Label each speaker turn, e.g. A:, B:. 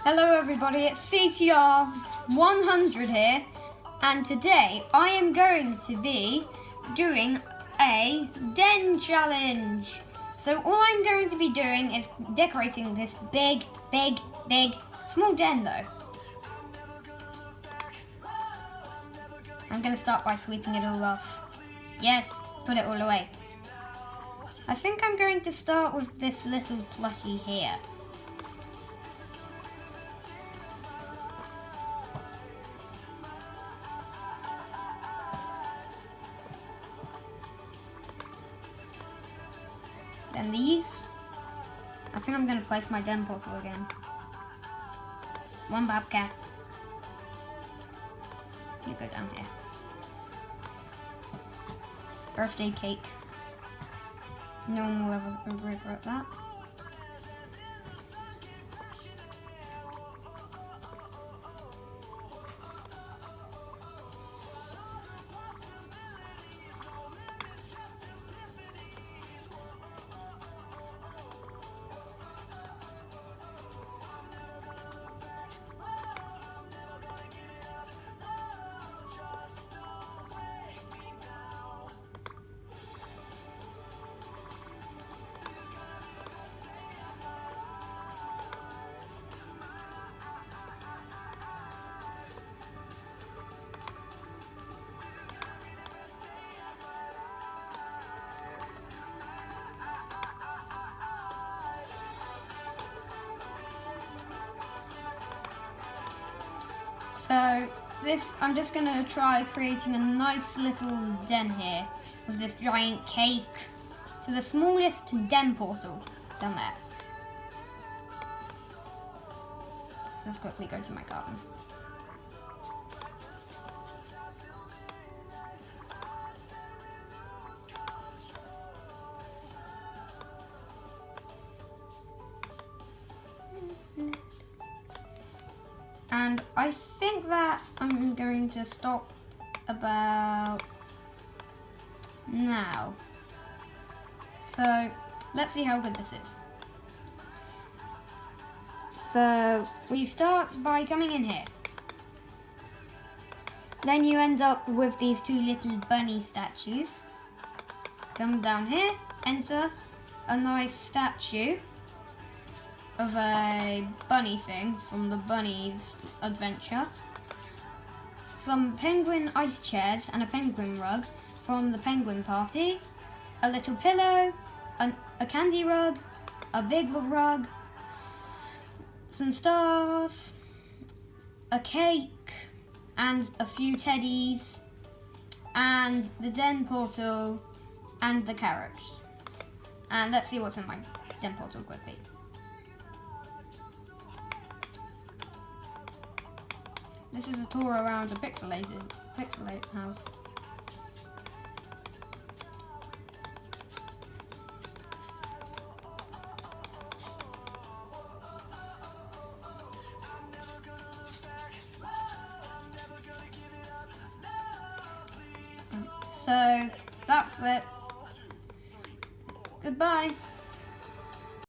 A: Hello everybody, it's CTR 100 here, and today I am going to be doing a den challenge. So all I'm going to be doing is decorating this big, small den though. I'm going to start by sweeping it all off. Yes, put it all away. I think I'm going to start with this little plushie here. Then these. I think I'm going to place my den portal again. One Bobcat. You go down here. Birthday cake. No one will ever regret that. So I'm just going to try creating a nice little den here with this giant cake. So the smallest den portal down there. Let's quickly go to my garden. And I think that I'm going to stop about now. So let's see how good this is. So we start by coming in here. Then you end up with these two little bunny statues. Come down here, enter a nice statue of a bunny thing from the Bunny's Adventure. Some penguin ice chairs and a penguin rug from the Penguin Party. A little pillow, a candy rug, a big rug, some stars, a cake, and a few teddies, and the den portal, and the carrots. And let's see what's in my den portal quickly. This is a tour around a pixelate house. So that's it. Goodbye.